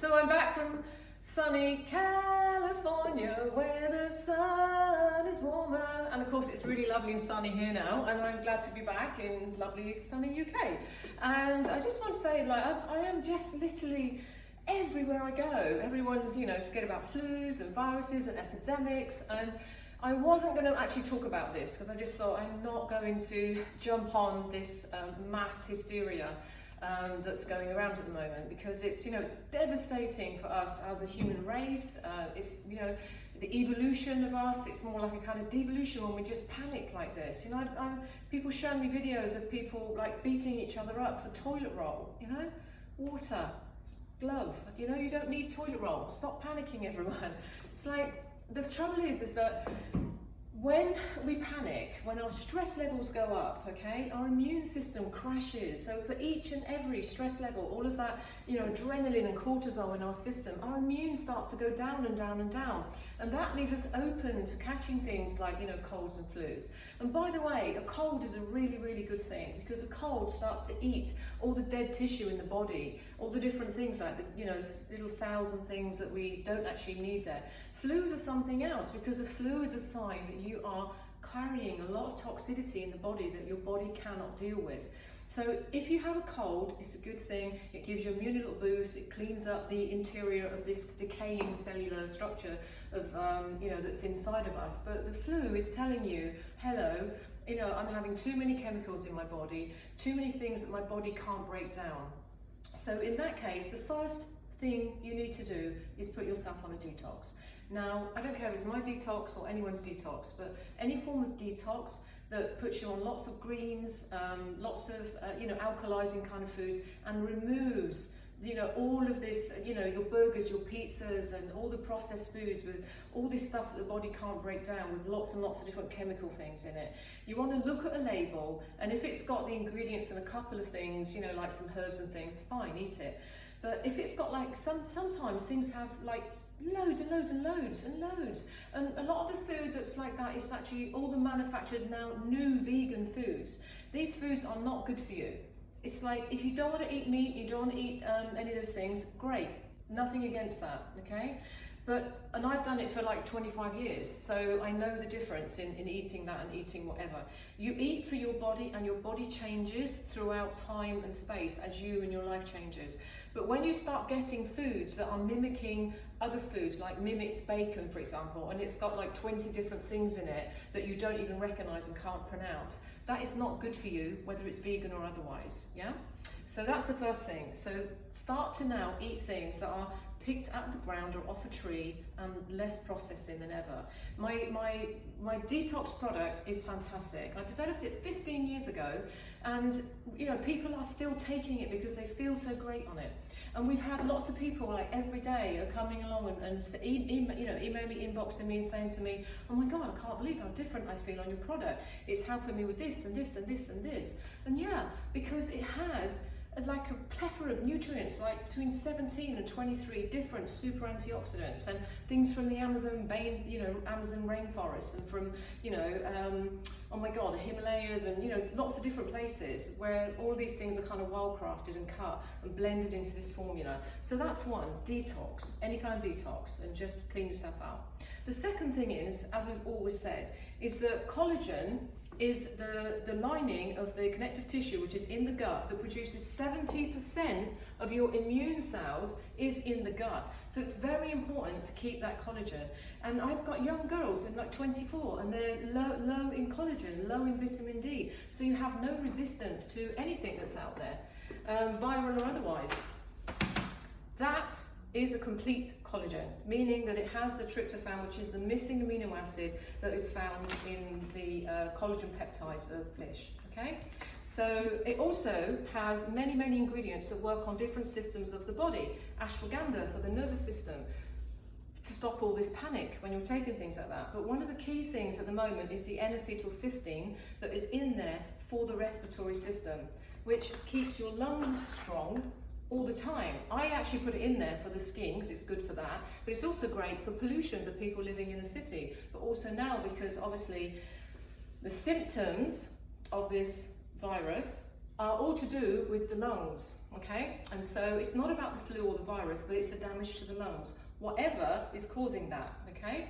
So I'm back from sunny California where the sun is warmer, and of course it's really lovely and sunny here now, and I'm glad to be back in lovely sunny UK. And I just want to say, like, I am just literally everywhere I go. Everyone's, you know, scared about flus and viruses and epidemics, and I wasn't going to actually talk about this because I just thought I'm not going to jump on this mass hysteria that's going around at the moment, because it's, you know, it's devastating for us as a human race. It's, you know, the evolution of us, it's more like a kind of devolution when we just panic like this. You know, people show me videos of people like beating each other up for toilet roll, you know, water, glove, you know, you don't need toilet roll, stop panicking everyone. It's like, the trouble is that when we panic, when our stress levels go up, okay, our immune system crashes. So for each and every stress level, all of that, you know, adrenaline and cortisol in our system, our immune starts to go down and down and down. And that leaves us open to catching things like, you know, colds and flus. And by the way, a cold is a really, really good thing, because a cold starts to eat all the dead tissue in the body, all the different things like the, you know, little cells and things that we don't actually need there. Flus are something else, because a flu is a sign that you are carrying a lot of toxicity in the body that your body cannot deal with. So if you have a cold, it's a good thing. It gives you a little boost. It cleans up the interior of this decaying cellular structure of, you know, that's inside of us. But the flu is telling you, hello, you know, I'm having too many chemicals in my body, too many things that my body can't break down. So in that case, the first thing you need to do is put yourself on a detox. Now, I don't care if it's my detox or anyone's detox, but any form of detox that puts you on lots of greens, lots of, you know, alkalizing kind of foods, and removes, you know, all of this, you know, your burgers, your pizzas, and all the processed foods with all this stuff that the body can't break down, with lots and lots of different chemical things in it. You want to look at a label, and if it's got the ingredients and a couple of things, you know, like some herbs and things, fine, eat it. But if it's got like, sometimes things have like loads and loads and loads and loads, and a lot of the food that's like that is actually all the manufactured now new vegan foods. These foods are not good for you. It's like, if you don't want to eat meat, you don't want to eat any of those things, great, nothing against that, okay? But, and I've done it for like 25 years, so I know the difference in eating that and eating whatever. You eat for your body, and your body changes throughout time and space as you and your life changes. But when you start getting foods that are mimicking other foods, like mimics bacon, for example, and it's got like 20 different things in it that you don't even recognize and can't pronounce, that is not good for you, whether it's vegan or otherwise, yeah? So that's the first thing. So start to now eat things that are picked out of the ground or off a tree, and less processing than ever. My detox product is fantastic. I developed it 15 years ago, and you know, people are still taking it because they feel so great on it. And we've had lots of people like every day are coming along and you know, email me, inboxing me and saying to me, oh my God, I can't believe how different I feel on your product. It's helping me with this and this and this and this. And yeah, because it has like a plethora of nutrients, like between 17 and 23 different super antioxidants, and things from the Amazon rainforest, and from, you know, oh my God, the Himalayas, and, you know, lots of different places where all these things are kind of well crafted and cut and blended into this formula. So that's one, detox, any kind of detox, and just clean yourself out. The second thing is, as we've always said, is that collagen is the lining of the connective tissue, which is in the gut, that produces 70% of your immune cells is in the gut. So it's very important to keep that collagen. And I've got young girls in like 24, and they're low in collagen, low in vitamin D. So you have no resistance to anything that's out there, viral or otherwise. That is a complete collagen, meaning that it has the tryptophan, which is the missing amino acid that is found in the collagen peptides of fish, okay? So it also has many, many ingredients that work on different systems of the body. Ashwagandha for the nervous system, to stop all this panic when you're taking things like that. But one of the key things at the moment is the N-acetylcysteine that is in there for the respiratory system, which keeps your lungs strong all the time. I actually put it in there for the skin because it's good for that, but it's also great for pollution for people living in the city, but also now because obviously the symptoms of this virus are all to do with the lungs, okay? And so it's not about the flu or the virus, but it's the damage to the lungs, whatever is causing that, okay?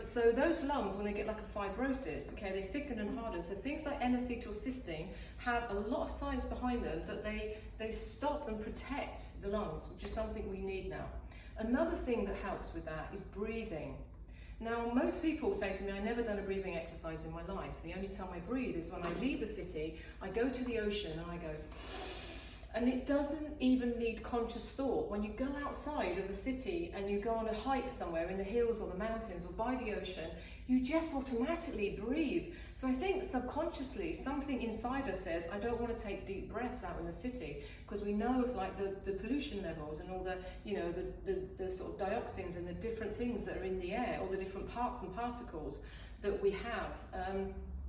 So those lungs, when they get like a fibrosis, okay, they thicken and harden. So things like N-acetylcysteine have a lot of science behind them that they stop and protect the lungs, which is something we need now. Another thing that helps with that is breathing. Now, most people say to me, I've never done a breathing exercise in my life. The only time I breathe is when I leave the city, I go to the ocean and I go, and it doesn't even need conscious thought. When you go outside of the city and you go on a hike somewhere in the hills or the mountains or by the ocean, you just automatically breathe. So I think subconsciously something inside us says, I don't want to take deep breaths out in the city, because we know of like the pollution levels and all the, you know, the sort of dioxins and the different things that are in the air, all the different parts and particles that we have.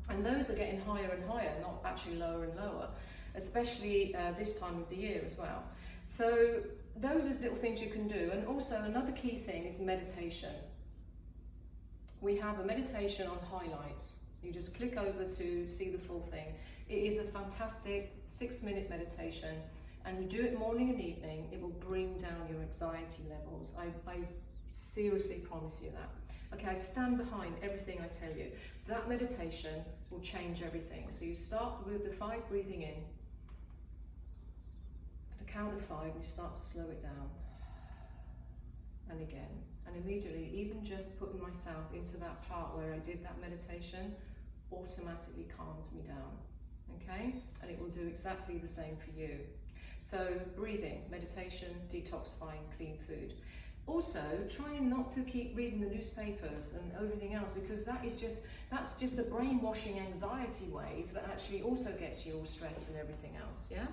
And those are getting higher and higher, not actually lower and lower, especially this time of the year as well. So those are little things you can do. And also another key thing is meditation. We have a meditation on highlights. You just click over to see the full thing. It is a fantastic 6-minute meditation, and you do it morning and evening. It will bring down your anxiety levels. I seriously promise you that. Okay, I stand behind everything I tell you. That meditation will change everything. So you start with the 5 breathing in. At the count of 5, you start to slow it down. And again. And immediately, even just putting myself into that part where I did that meditation automatically calms me down, okay? And it will do exactly the same for you. So breathing, meditation, detoxifying, clean food. Also, trying not to keep reading the newspapers and everything else, because that's just a brainwashing anxiety wave that actually also gets you all stressed and everything else, yeah?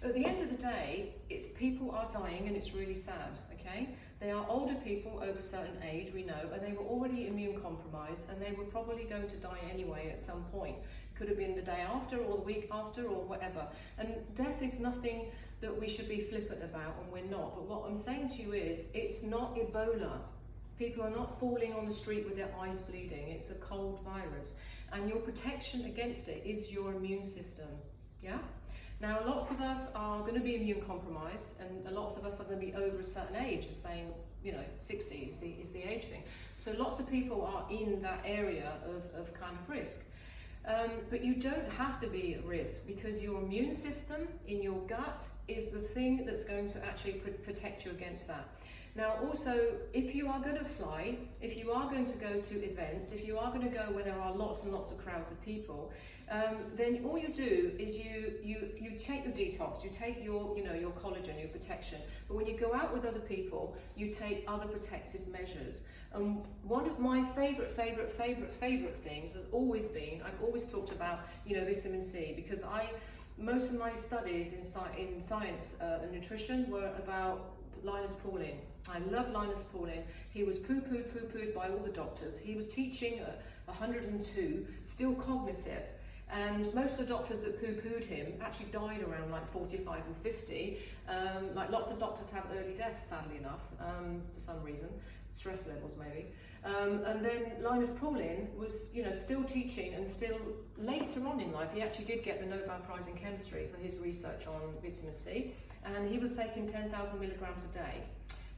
At the end of the day, it's people are dying and it's really sad, okay? They are older people over a certain age, we know, and they were already immune compromised, and they were probably going to die anyway at some point. Could have been the day after or the week after or whatever. And death is nothing that we should be flippant about, and we're not. But what I'm saying to you is, it's not Ebola. People are not falling on the street with their eyes bleeding. It's a cold virus. And your protection against it is your immune system, yeah? Now, lots of us are going to be immune compromised, and lots of us are going to be over a certain age, and saying, you know, 60 is the age thing. So lots of people are in that area of kind of risk. But you don't have to be at risk, because your immune system in your gut is the thing that's going to actually protect you against that. Now, also, if you are going to fly, if you are going to go to events, if you are going to go where there are lots and lots of crowds of people, then all you do is you take your detox, you take your, you know, your collagen, your protection. But when you go out with other people, you take other protective measures. And one of my favorite things has always been, I've always talked about, you know, vitamin C, because most of my studies in science and nutrition were about Linus Pauling. I love Linus Pauling. He was poo-pooed by all the doctors. He was teaching at 102, still cognitive. And most of the doctors that poo-pooed him actually died around like 45 and 50. Like lots of doctors have early deaths, sadly enough, for some reason, stress levels maybe. And then Linus Pauling was, you know, still teaching, and still later on in life, he actually did get the Nobel Prize in Chemistry for his research on vitamin C, and he was taking 10,000 milligrams a day.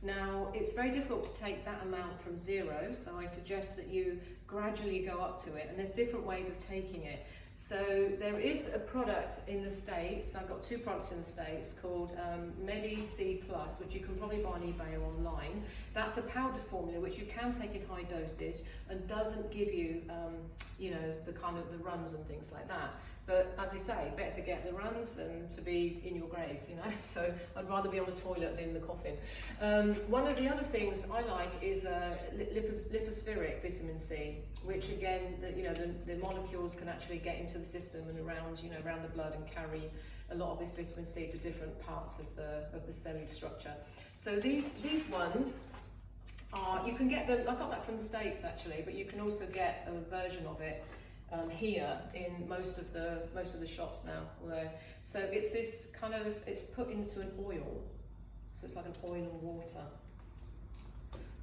Now, it's very difficult to take that amount from zero, so I suggest that you gradually go up to it, and there's different ways of taking it. So there is a product in the States, I've got 2 products in the States called Vit C+, which you can probably buy on eBay or online. That's a powder formula which you can take in high dosage and doesn't give you, you know, the kind of the runs and things like that. But as I say, better to get the runs than to be in your grave, you know, so I'd rather be on the toilet than in the coffin. One of the other things I like is lipospheric vitamin C, which again, the molecules can actually get into the system and around, you know, around the blood, and carry a lot of this vitamin C to different parts of the cellular structure. So these ones are, you can get them, I got that from the States actually, but you can also get a version of it here in most of the shops now. So it's this kind of, it's put into an oil, so it's like an oil and water.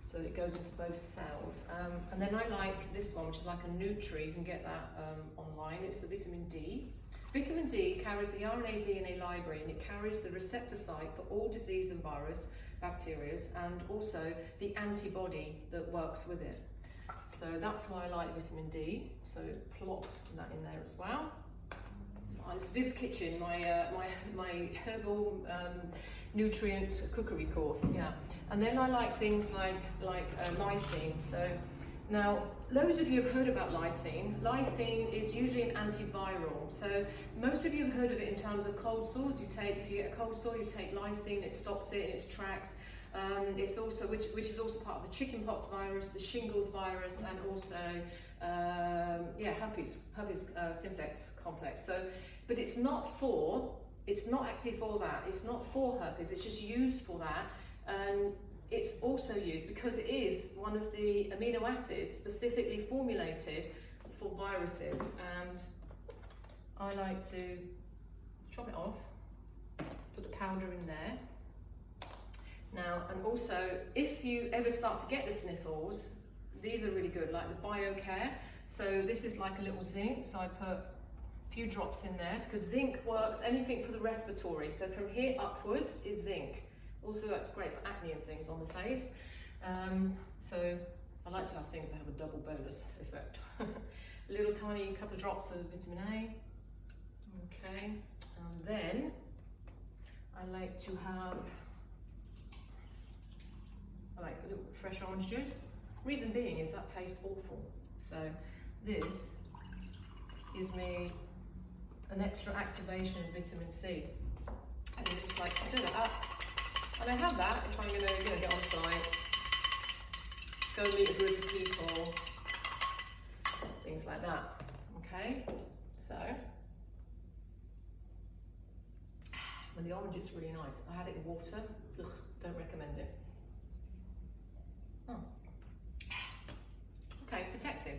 So it goes into both cells. And then I like this one, which is like a Nutri. You can get that online. It's the vitamin D. Vitamin D carries the RNA DNA library, and it carries the receptor site for all disease and virus, bacteria, and also the antibody that works with it. So that's why I like vitamin D. So plop that in there as well. It's Viv's Kitchen, my herbal nutrient cookery course. Yeah, and then I like things like lysine. So now, loads of you have heard about lysine. Lysine is usually an antiviral. So most of you have heard of it in terms of cold sores. If you get a cold sore, you take lysine. It stops it in its tracks. It's also which is also part of the chickenpox virus, the shingles virus, and also herpes simplex complex. So, but it's not actually for that. It's not for herpes. It's just used for that, and it's also used because it is one of the amino acids specifically formulated for viruses. And I like to chop it off, put the powder in there. Now, and also, if you ever start to get the sniffles, these are really good, like the BioCare. So this is like a little zinc, so I put a few drops in there, because zinc works anything for the respiratory. So from here upwards is zinc. Also, that's great for acne and things on the face. So I like to have things that have a double bonus effect. A little tiny couple of drops of vitamin A. Okay, and then I like to have a little fresh orange juice. Reason being is that tastes awful. So this gives me an extra activation of vitamin C. And you just like stir it up. And I have that if I'm going to get on a flight, go meet a group of people, things like that. Okay, so when the orange is really nice. I had it in water. Ugh, don't recommend it. Okay, protective.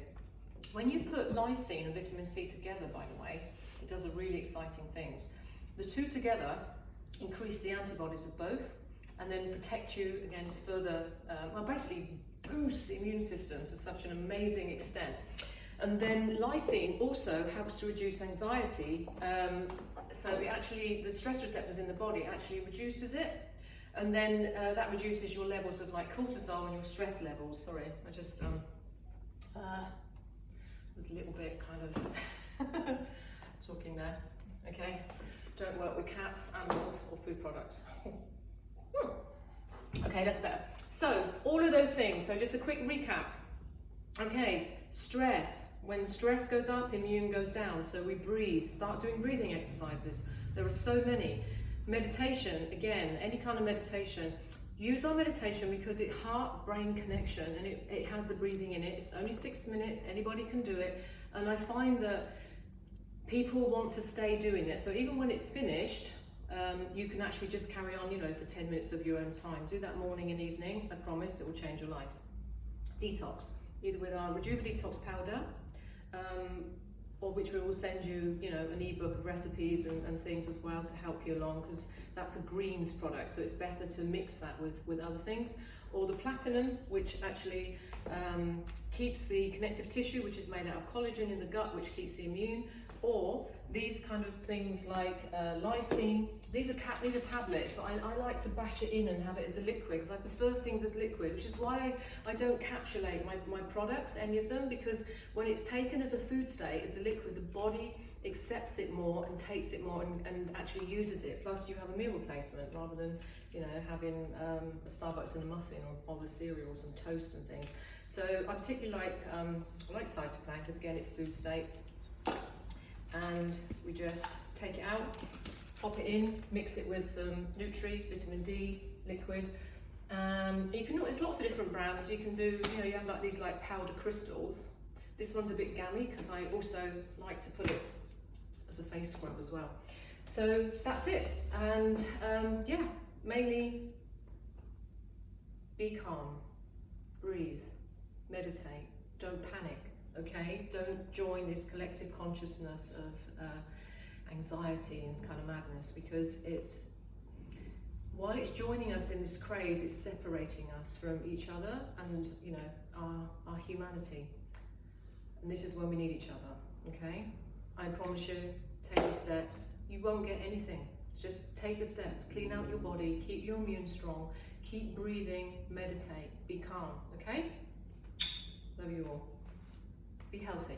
When you put lysine and vitamin C together, by the way, it does a really exciting things. The two together increase the antibodies of both, and then protect you against further, basically boost the immune system to such an amazing extent. And then lysine also helps to reduce anxiety. So it actually, the stress receptors in the body actually reduces it. And then that reduces your levels of like cortisol and your stress levels. Sorry, I just was a little bit kind of talking there. Okay, don't work with cats, animals, or food products. Okay, that's better. So all of those things. So just a quick recap. Okay, stress. When stress goes up, immune goes down. So we breathe. Start doing breathing exercises. There are so many. Meditation, again, any kind of meditation. Use our meditation because it's heart-brain connection, and it has the breathing in it. It's only 6 minutes, anybody can do it. And I find that people want to stay doing it. So even when it's finished, you can actually just carry on, for 10 minutes of your own time. Do that morning and evening. I promise it will change your life. Detox, either with our Rejuva Detox powder, or which we will send you, an ebook of recipes and things as well to help you along, because that's a greens product, so it's better to mix that with other things. Or the platinum, which actually keeps the connective tissue, which is made out of collagen in the gut, which keeps the immune. Or these kind of things like lysine. These are tablets, but I like to bash it in and have it as a liquid, because I prefer things as liquid, which is why I don't capsulate my products, any of them, because when it's taken as a food state, as a liquid, the body accepts it more and takes it more and actually uses it. Plus you have a meal replacement rather than having a Starbucks and a muffin or with cereals and toast and things. So I particularly like cytoplan, because again it's food state. And we just take it out, pop it in, mix it with some vitamin D liquid. There's lots of different brands. You can do, you have like these like powder crystals. This one's a bit gammy because I also like to put it as a face scrub as well. So that's it. And mainly be calm, breathe, meditate, don't panic. Okay, don't join this collective consciousness of anxiety and kind of madness, because while it's joining us in this craze, it's separating us from each other and our humanity. And this is when we need each other. Okay, I promise you, take the steps. You won't get anything. Just take the steps, clean out your body, keep your immune strong, keep breathing, meditate, be calm, okay? Love you all. Be healthy.